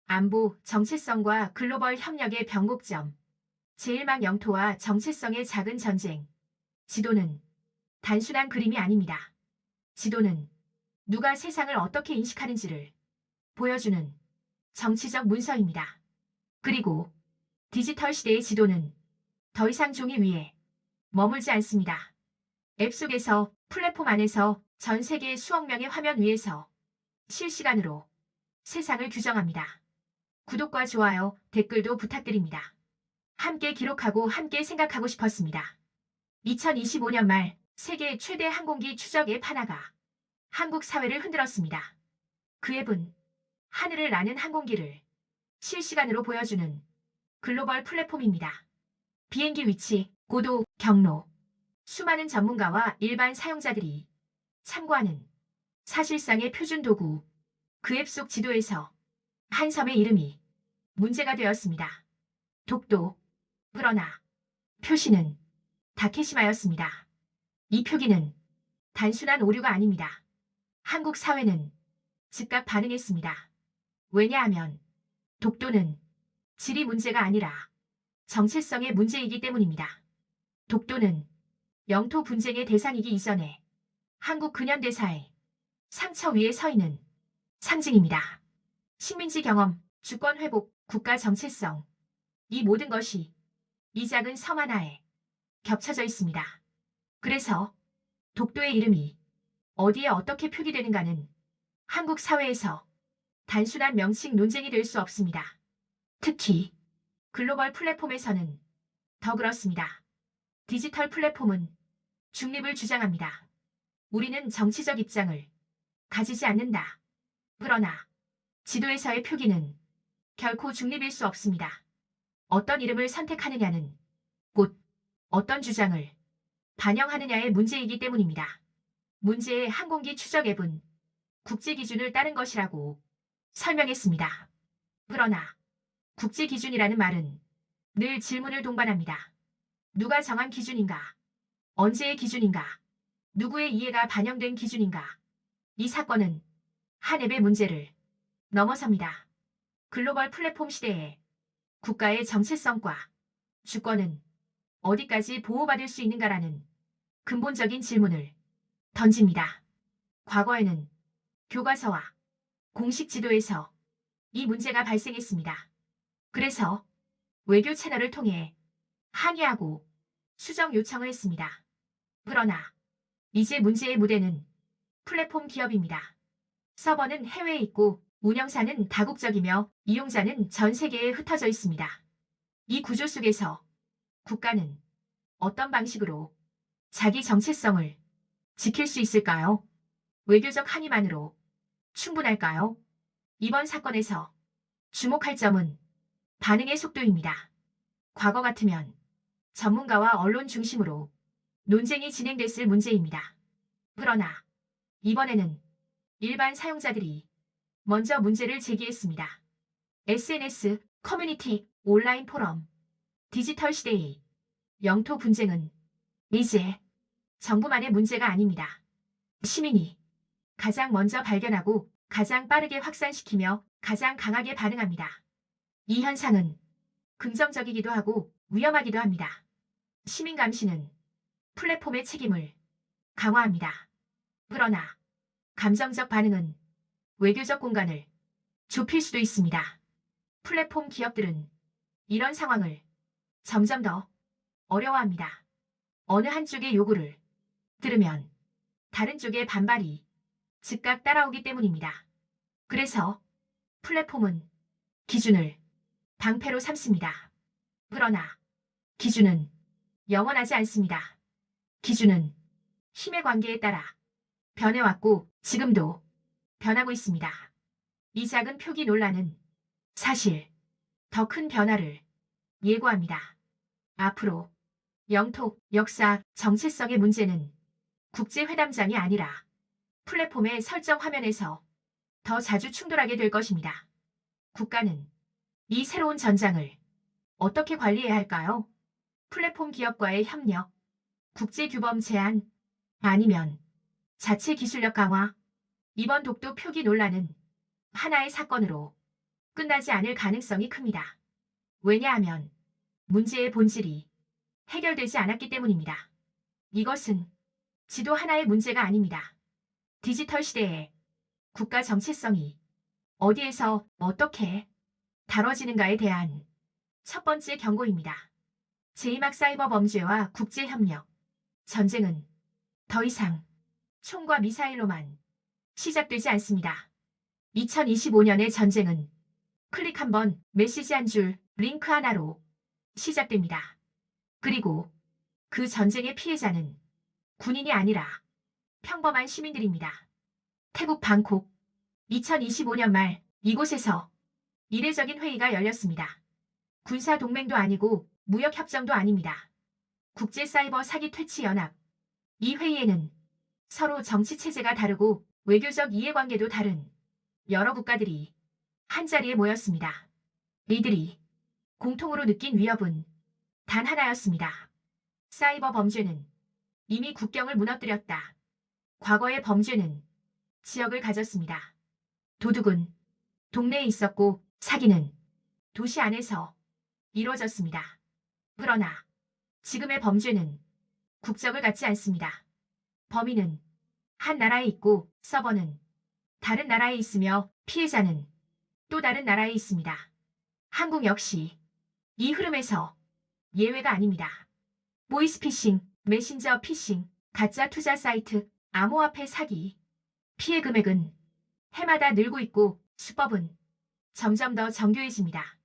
안보, 정체성과 글로벌 협력의 변곡점. 제1막 영토와 정체성의 작은 전쟁. 지도는 단순한 그림이 아닙니다. 지도는 누가 세상을 어떻게 인식하는지를 보여주는 정치적 문서입니다. 그리고 디지털 시대의 지도는 더 이상 종이 위에 머물지 않습니다. 앱 속에서, 플랫폼 안에서, 전 세계의 수억 명의 화면 위에서 실시간으로 세상을 규정합니다. 구독과 좋아요, 댓글도 부탁드립니다. 함께 기록하고 함께 생각하고 싶었습니다. 2025년 말 세계 최대 항공기 추적 앱 하나가 한국 사회를 흔들었습니다. 그 앱은 하늘을 나는 항공기를 실시간으로 보여주는 글로벌 플랫폼입니다. 비행기 위치, 고도, 경로, 수많은 전문가와 일반 사용자들이 참고하는 사실상의 표준 도구, 그 앱 속 지도에서 한 섬의 이름이 문제가 되었습니다. 독도, 그러나 표시는 다케시마였습니다. 이 표기는 단순한 오류가 아닙니다. 한국 사회는 즉각 반응했습니다. 왜냐하면 독도는 지리 문제가 아니라 정체성의 문제이기 때문입니다. 독도는 영토 분쟁의 대상이기 이전에 한국 근현대사의 상처 위에 서 있는 상징입니다. 식민지 경험, 주권 회복, 국가 정체성. 이 모든 것이 이 작은 섬 하나에 겹쳐져 있습니다. 그래서 독도의 이름이 어디에 어떻게 표기되는가는 한국 사회에서 단순한 명칭 논쟁이 될 수 없습니다. 특히 글로벌 플랫폼에서는 더 그렇습니다. 디지털 플랫폼은 중립을 주장합니다. 우리는 정치적 입장을 가지지 않는다. 그러나 지도에서의 표기는 결코 중립일 수 없습니다. 어떤 이름을 선택하느냐는 곧 어떤 주장을 반영하느냐의 문제이기 때문입니다. 문제의 항공기 추적 앱은 국제 기준을 따른 것이라고 설명했습니다. 그러나 국제 기준이라는 말은 늘 질문을 동반합니다. 누가 정한 기준인가? 언제의 기준인가? 누구의 이해가 반영된 기준인가? 이 사건은 한 앱의 문제를 넘어섭니다. 글로벌 플랫폼 시대에 국가의 정체성과 주권은 어디까지 보호받을 수 있는가라는 근본적인 질문을 던집니다. 과거에는 교과서와 공식 지도에서 이 문제가 발생했습니다. 그래서 외교 채널을 통해 항의하고 수정 요청을 했습니다. 그러나 이제 문제의 무대는 플랫폼 기업입니다. 서버는 해외에 있고 운영사는 다국적이며 이용자는 전 세계에 흩어져 있습니다. 이 구조 속에서 국가는 어떤 방식으로 자기 정체성을 지킬 수 있을까요? 외교적 항의만으로 충분할까요? 이번 사건에서 주목할 점은 반응의 속도입니다. 과거 같으면 전문가와 언론 중심으로 논쟁이 진행됐을 문제입니다. 그러나 이번에는 일반 사용자들이 먼저 문제를 제기했습니다. SNS, 커뮤니티, 온라인 포럼, 디지털 시대의 영토 분쟁은 이제 정부만의 문제가 아닙니다. 시민이 가장 먼저 발견하고 가장 빠르게 확산시키며 가장 강하게 반응합니다. 이 현상은 긍정적이기도 하고 위험하기도 합니다. 시민 감시는 플랫폼의 책임을 강화합니다. 그러나 감정적 반응은 외교적 공간을 좁힐 수도 있습니다. 플랫폼 기업들은 이런 상황을 점점 더 어려워합니다. 어느 한쪽의 요구를 들으면 다른 쪽의 반발이 즉각 따라오기 때문입니다. 그래서 플랫폼은 기준을 방패로 삼습니다. 그러나 기준은 영원하지 않습니다. 기준은 힘의 관계에 따라 변해왔고 지금도 변하고 있습니다. 이 작은 표기 논란은 사실 더 큰 변화를 예고합니다. 앞으로 영토, 역사, 정체성의 문제는 국제회담장이 아니라 플랫폼의 설정 화면에서 더 자주 충돌하게 될 것입니다. 국가는 이 새로운 전장을 어떻게 관리해야 할까요? 플랫폼 기업과의 협력, 국제규범 제한, 아니면 자체 기술력 강화. 이번 독도 표기 논란은 하나의 사건으로 끝나지 않을 가능성이 큽니다. 왜냐하면 문제의 본질이 해결되지 않았기 때문입니다. 이것은 지도 하나의 문제가 아닙니다. 디지털 시대에 국가 정체성이 어디에서 어떻게 다뤄지는가에 대한 첫 번째 경고입니다. 제2막 사이버 범죄와 국제협력, 전쟁은 더 이상 총과 미사일로만 시작되지 않습니다. 2025년의 전쟁은 클릭 한 번, 메시지 한 줄, 링크 하나로 시작됩니다. 그리고 그 전쟁의 피해자는 군인이 아니라 평범한 시민들입니다. 태국 방콕 2025년 말 이곳에서 이례적인 회의가 열렸습니다. 군사 동맹도 아니고 무역 협정도 아닙니다. 국제사이버 사기 퇴치 연합. 이 회의에는 서로 정치 체제가 다르고 외교적 이해관계도 다른 여러 국가들이 한자리에 모였습니다. 이들이 공통으로 느낀 위협은 단 하나였습니다. 사이버 범죄는 이미 국경을 무너뜨렸다. 과거의 범죄는 지역을 가졌습니다. 도둑은 동네에 있었고 사기는 도시 안에서 이루어졌습니다. 그러나 지금의 범죄는 국적을 갖지 않습니다. 범인은 한 나라에 있고 서버는 다른 나라에 있으며 피해자는 또 다른 나라에 있습니다. 한국 역시 이 흐름에서 예외가 아닙니다. 보이스피싱, 메신저 피싱, 가짜 투자 사이트, 암호화폐 사기. 피해 금액은 해마다 늘고 있고 수법은 점점 더 정교해집니다.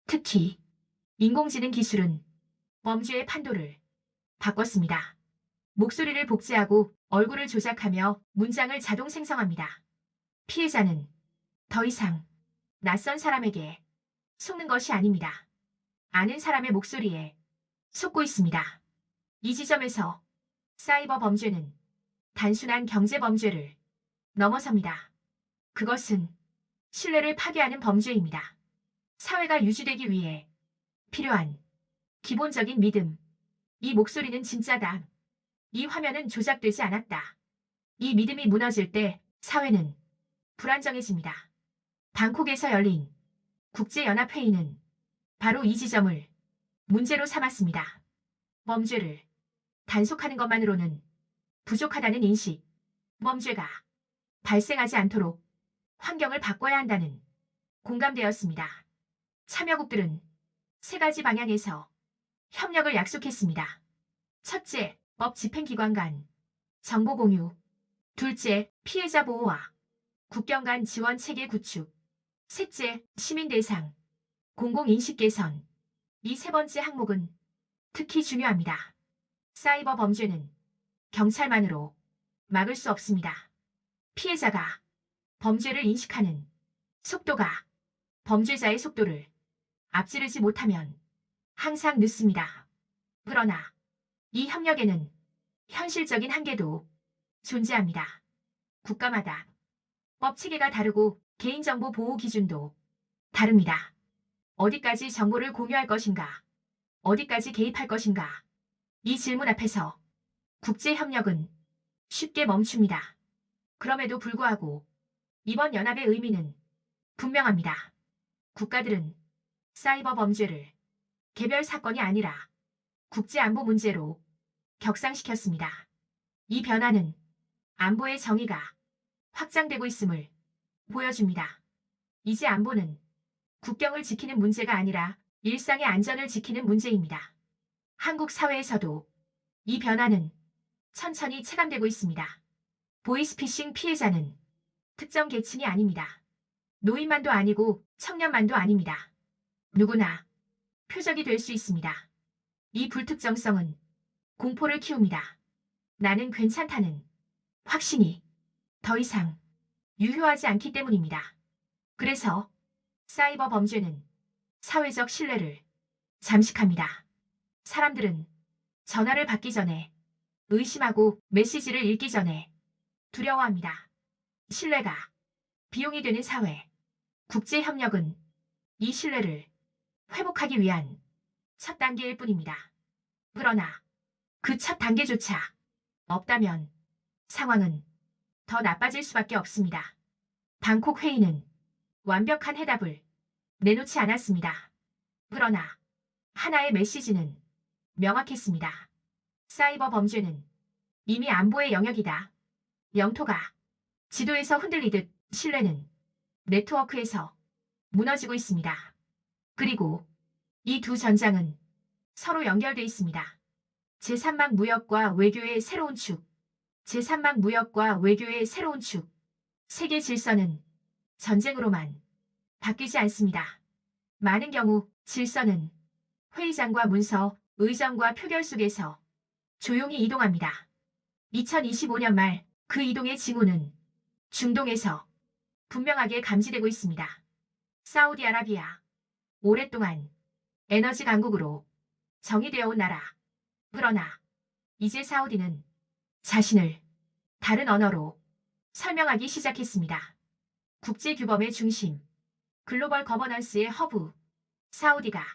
특히 인공지능 기술은 범죄의 판도를 바꿨습니다. 목소리를 복제하고 얼굴을 조작하며 문장을 자동 생성합니다. 피해자는 더 이상 낯선 사람에게 속는 것이 아닙니다. 아는 사람의 목소리에 속고 있습니다. 이 지점에서 사이버 범죄는 단순한 경제 범죄를 넘어섭니다. 그것은 신뢰를 파괴하는 범죄입니다. 사회가 유지되기 위해 필요한 기본적인 믿음. 이 목소리는 진짜다. 이 화면은 조작되지 않았다. 이 믿음이 무너질 때 사회는 불안정해집니다. 방콕에서 열린 국제연합회의는 바로 이 지점을 문제로 삼았습니다. 범죄를 단속하는 것만으로는 부족하다는 인식, 범죄가 발생하지 않도록 환경을 바꿔야 한다는 공감되었습니다. 참여국들은 세 가지 방향에서 협력을 약속했습니다. 첫째, 법 집행기관 간 정보 공유. 둘째, 피해자 보호와 국경 간 지원 체계 구축. 셋째, 시민 대상 공공인식 개선. 이 세 번째 항목은 특히 중요합니다. 사이버 범죄는 경찰만으로 막을 수 없습니다. 피해자가 범죄를 인식하는 속도가 범죄자의 속도를 앞지르지 못하면 항상 늦습니다. 그러나 이 협력에는 현실적인 한계도 존재합니다. 국가마다 법 체계가 다르고 개인정보 보호 기준도 다릅니다. 어디까지 정보를 공유할 것인가? 어디까지 개입할 것인가? 이 질문 앞에서 국제협력은 쉽게 멈춥니다. 그럼에도 불구하고 이번 연합의 의미는 분명합니다. 국가들은 사이버 범죄를 개별 사건이 아니라 국제안보 문제로 격상시켰습니다. 이 변화는 안보의 정의가 확장되고 있음을 보여줍니다. 이제 안보는 국경을 지키는 문제가 아니라 일상의 안전을 지키는 문제입니다. 한국 사회에서도 이 변화는 천천히 체감되고 있습니다. 보이스피싱 피해자는 특정 계층이 아닙니다. 노인만도 아니고 청년만도 아닙니다. 누구나 표적이 될 수 있습니다. 이 불특정성은 공포를 키웁니다. 나는 괜찮다는 확신이 더 이상 유효하지 않기 때문입니다. 그래서 사이버 범죄는 사회적 신뢰를 잠식합니다. 사람들은 전화를 받기 전에 의심하고 메시지를 읽기 전에 두려워합니다. 신뢰가 비용이 되는 사회. 국제협력은 이 신뢰를 회복하기 위한 첫 단계일 뿐입니다. 그러나 그 첫 단계조차 없다면 상황은 더 나빠질 수밖에 없습니다. 방콕 회의는 완벽한 해답을 내놓지 않았습니다. 그러나 하나의 메시지는 명확했습니다. 사이버 범죄는 이미 안보의 영역이다. 영토가 지도에서 흔들리듯 신뢰는 네트워크에서 무너지고 있습니다. 그리고 이 두 전장은 서로 연결돼 있습니다. 제3막 무역과 외교의 새로운 축. 제3막 무역과 외교의 새로운 축. 세계 질서는 전쟁으로만 바뀌지 않습니다. 많은 경우 질서는 회의장과 문서, 의정과 표결 속에서 조용히 이동합니다. 2025년 말 그 이동의 징후는 중동에서 분명하게 감지되고 있습니다. 사우디아라비아. 오랫동안 에너지 강국으로 정의되어 온 나라. 그러나 이제 사우디는 자신을 다른 언어로 설명하기 시작했습니다. 국제규범의 중심, 글로벌 거버넌스의 허브, 사우디가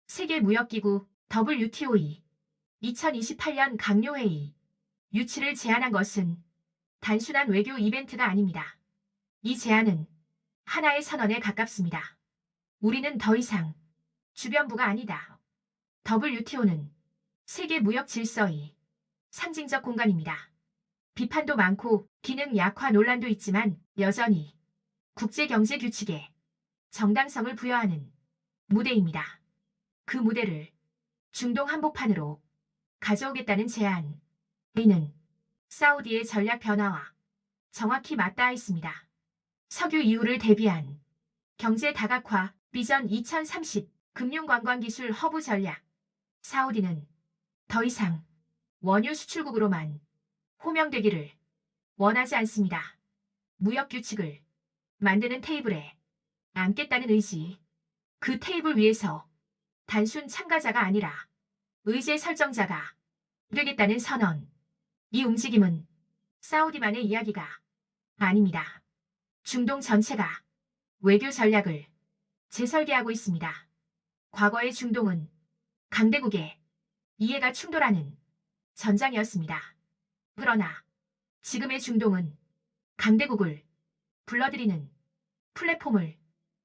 세계무역기구 WTO의 2028년 강요회의 유치를 제안한 것은 단순한 외교 이벤트가 아닙니다. 이 제안은 하나의 선언에 가깝습니다. 우리는 더 이상 주변부가 아니다. WTO는 세계무역 질서의 상징적 공간입니다. 비판도 많고 기능 약화 논란도 있지만 여전히 국제경제 규칙에 정당성을 부여하는 무대입니다. 그 무대를 중동 한복판으로 가져오겠다는 제안. 이는 사우디의 전략 변화와 정확히 맞닿아 있습니다. 석유 이후를 대비한 경제 다각화 비전 2030 금융관광기술 허브 전략. 사우디는 더 이상 원유 수출국으로만 호명되기를 원하지 않습니다. 무역 규칙을 만드는 테이블에 앉겠다는 의지. 그 테이블 위에서 단순 참가자가 아니라 의제 설정자가 되겠다는 선언. 이 움직임은 사우디만의 이야기가 아닙니다. 중동 전체가 외교 전략을 재설계하고 있습니다. 과거의 중동은 강대국의 이해가 충돌하는 전장이었습니다. 그러나 지금의 중동은 강대국을 불러들이는 플랫폼을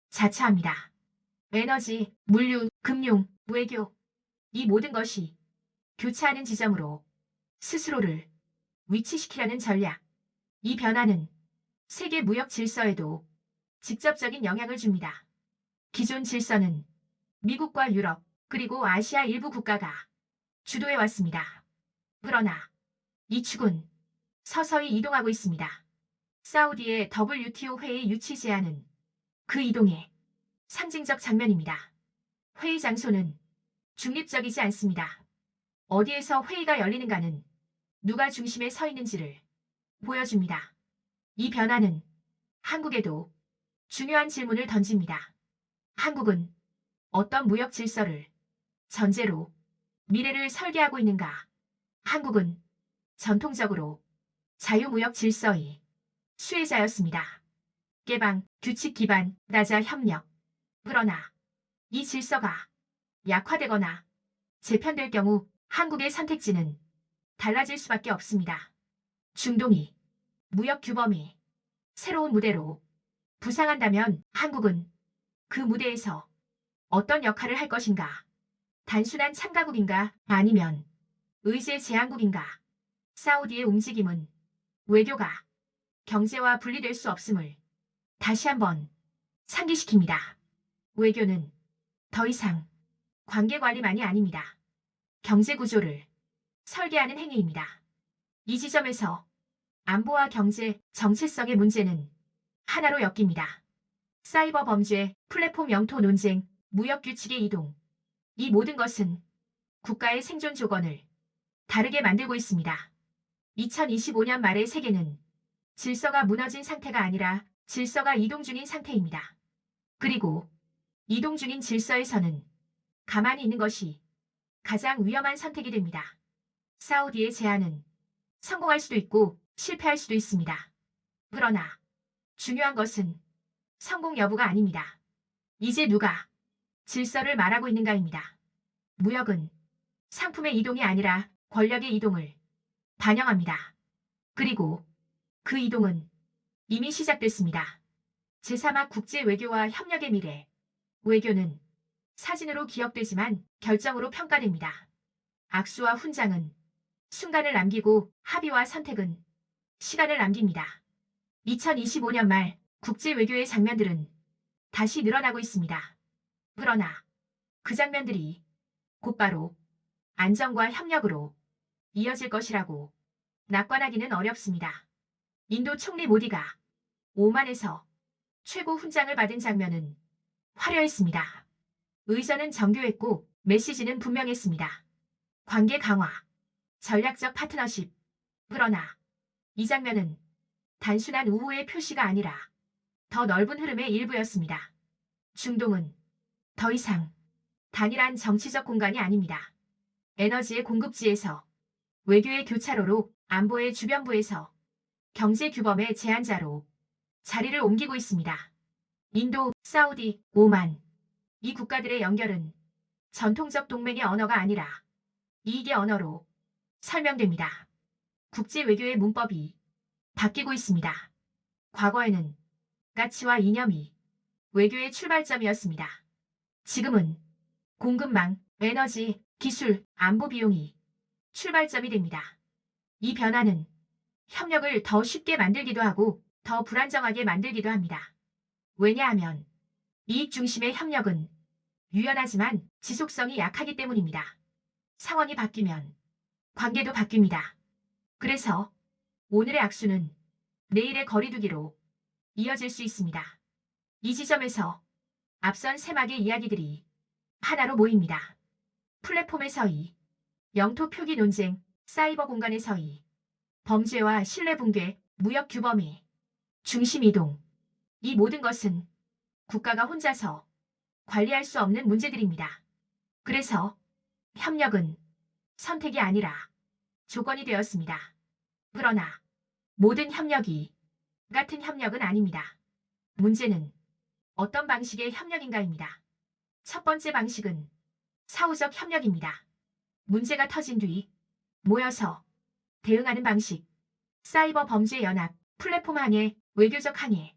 자처합니다. 에너지, 물류, 금융, 외교, 이 모든 것이 교차하는 지점으로 스스로를 위치시키려는 전략. 이 변화는 세계 무역 질서에도 직접적인 영향을 줍니다. 기존 질서는 미국과 유럽, 그리고 아시아 일부 국가가 주도해 왔습니다. 그러나 이 축은 서서히 이동하고 있습니다. 사우디의 WTO 회의 유치 제안은 그 이동의 상징적 장면입니다. 회의 장소는 중립적이지 않습니다. 어디에서 회의가 열리는가는 누가 중심에 서 있는지를 보여줍니다. 이 변화는 한국에도 중요한 질문을 던집니다. 한국은 어떤 무역 질서를 전제로 미래를 설계하고 있는가? 한국은 전통적으로 자유무역 질서의 수혜자였습니다. 개방, 규칙 기반, 나자 협력. 그러나 이 질서가 약화되거나 재편될 경우 한국의 선택지는 달라질 수밖에 없습니다. 중동이 무역 규범이 새로운 무대로 부상한다면 한국은 그 무대에서 어떤 역할을 할 것인가? 단순한 참가국인가? 아니면 의제 제한국인가? 사우디의 움직임은 외교가 경제와 분리될 수 없음을 다시 한번 상기시킵니다. 외교는 더 이상 관계관리만이 아닙니다. 경제구조를 설계하는 행위입니다. 이 지점에서 안보와 경제, 정체성의 문제는 하나로 엮입니다. 사이버 범죄, 플랫폼 영토 논쟁, 무역 규칙의 이동. 이 모든 것은 국가의 생존 조건을 다르게 만들고 있습니다. 2025년 말의 세계는 질서가 무너진 상태가 아니라 질서가 이동 중인 상태입니다. 그리고 이동 중인 질서에서는 가만히 있는 것이 가장 위험한 선택이 됩니다. 사우디의 제안은 성공할 수도 있고 실패할 수도 있습니다. 그러나 중요한 것은 성공 여부가 아닙니다. 이제 누가 질서를 말하고 있는가입니다. 무역은 상품의 이동이 아니라 권력의 이동을 반영합니다. 그리고 그 이동은 이미 시작됐습니다. 제3학 국제 외교와 협력의 미래. 외교는 사진으로 기억되지만 결정으로 평가됩니다. 악수와 훈장은 순간을 남기고 합의와 선택은 시간을 남깁니다. 2025년 말 국제 외교의 장면들은 다시 늘어나고 있습니다. 그러나 그 장면들이 곧바로 안정과 협력으로 이어질 것이라고 낙관하기는 어렵습니다. 인도 총리 모디가 오만에서 최고 훈장을 받은 장면은 화려했습니다. 의전은 정교했고 메시지는 분명했습니다. 관계 강화, 전략적 파트너십. 그러나 이 장면은 단순한 우호의 표시가 아니라 더 넓은 흐름의 일부였습니다. 중동은 더 이상 단일한 정치적 공간이 아닙니다. 에너지의 공급지에서 외교의 교차로로 안보의 주변부에서 경제 규범의 제한자로 자리를 옮기고 있습니다. 인도, 사우디, 오만. 이 국가들의 연결은 전통적 동맹의 언어가 아니라 이익의 언어로 설명됩니다. 국제 외교의 문법이 바뀌고 있습니다. 과거에는 가치와 이념이 외교의 출발점이었습니다. 지금은 공급망, 에너지, 기술, 안보 비용이 출발점이 됩니다. 이 변화는 협력을 더 쉽게 만들기도 하고 더 불안정하게 만들기도 합니다. 왜냐하면 이익 중심의 협력은 유연하지만 지속성이 약하기 때문입니다. 상황이 바뀌면 관계도 바뀝니다. 그래서 오늘의 악수는 내일의 거리두기로 이어질 수 있습니다. 이 지점에서 앞선 세 막의 이야기들이 하나로 모입니다. 플랫폼의 서이, 영토 표기 논쟁, 사이버 공간의 서이, 범죄와 신뢰 붕괴, 무역 규범의 중심 이동. 이 모든 것은 국가가 혼자서 관리할 수 없는 문제들입니다. 그래서 협력은 선택이 아니라 조건이 되었습니다. 그러나 모든 협력이 같은 협력은 아닙니다. 문제는 어떤 방식의 협력인가입니다. 첫 번째 방식은 사후적 협력입니다. 문제가 터진 뒤 모여서 대응하는 방식. 사이버 범죄 연합, 플랫폼 항해, 외교적 항해.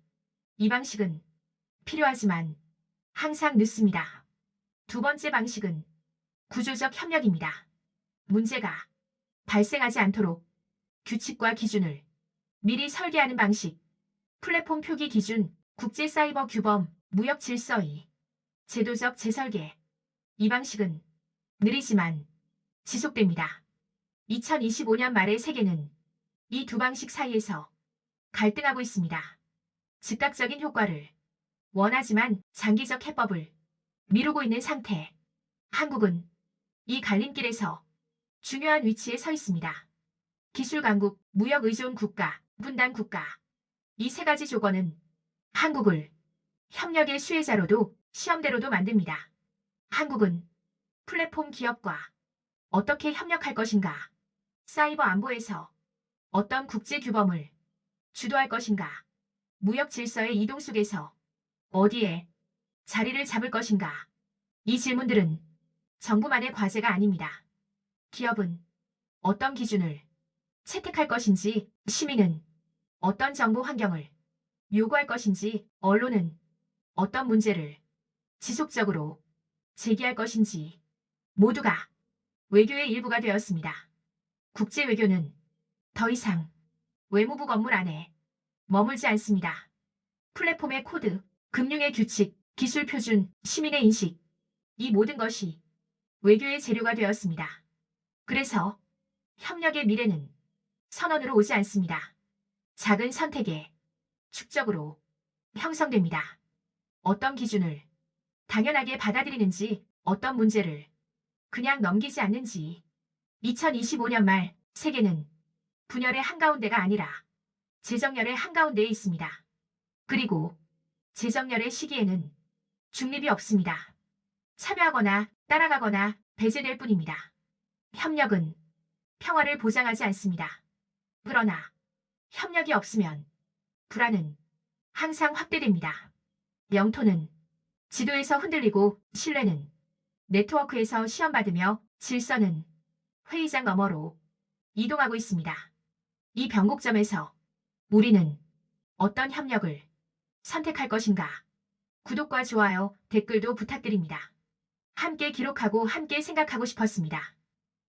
이 방식은 필요하지만 항상 늦습니다. 두 번째 방식은 구조적 협력입니다. 문제가 발생하지 않도록 규칙과 기준을 미리 설계하는 방식. 플랫폼 표기 기준, 국제 사이버 규범, 무역 질서의 제도적 재설계. 이 방식은 느리지만 지속됩니다. 2025년 말의 세계는 이 두 방식 사이에서 갈등하고 있습니다. 즉각적인 효과를 원하지만 장기적 해법을 미루고 있는 상태. 한국은 이 갈림길에서 중요한 위치에 서 있습니다. 기술 강국, 무역 의존 국가, 분단 국가. 이 세 가지 조건은 한국을 협력의 수혜자로도 시험대로도 만듭니다. 한국은 플랫폼 기업과 어떻게 협력할 것인가? 사이버 안보에서 어떤 국제 규범을 주도할 것인가? 무역 질서의 이동 속에서 어디에 자리를 잡을 것인가? 이 질문들은 정부만의 과제가 아닙니다. 기업은 어떤 기준을 채택할 것인지, 시민은 어떤 정보 환경을 요구할 것인지, 언론은 어떤 문제를 지속적으로 제기할 것인지 모두가 외교의 일부가 되었습니다. 국제 외교는 더 이상 외무부 건물 안에 머물지 않습니다. 플랫폼의 코드, 금융의 규칙, 기술 표준, 시민의 인식. 이 모든 것이 외교의 재료가 되었습니다. 그래서 협력의 미래는 선언으로 오지 않습니다. 작은 선택의 축적으로 형성됩니다. 어떤 기준을 당연하게 받아들이는지, 어떤 문제를 그냥 넘기지 않는지. 2025년 말 세계는 분열의 한가운데가 아니라 재정렬의 한가운데에 있습니다. 그리고 재정렬의 시기에는 중립이 없습니다. 참여하거나 따라가거나 배제될 뿐입니다. 협력은 평화를 보장하지 않습니다. 그러나 협력이 없으면 불안은 항상 확대됩니다. 영토는 지도에서 흔들리고 신뢰는 네트워크에서 시험받으며 질서는 회의장 너머로 이동하고 있습니다. 이 변곡점에서 우리는 어떤 협력을 선택할 것인가? 구독과 좋아요, 댓글도 부탁드립니다. 함께 기록하고 함께 생각하고 싶었습니다.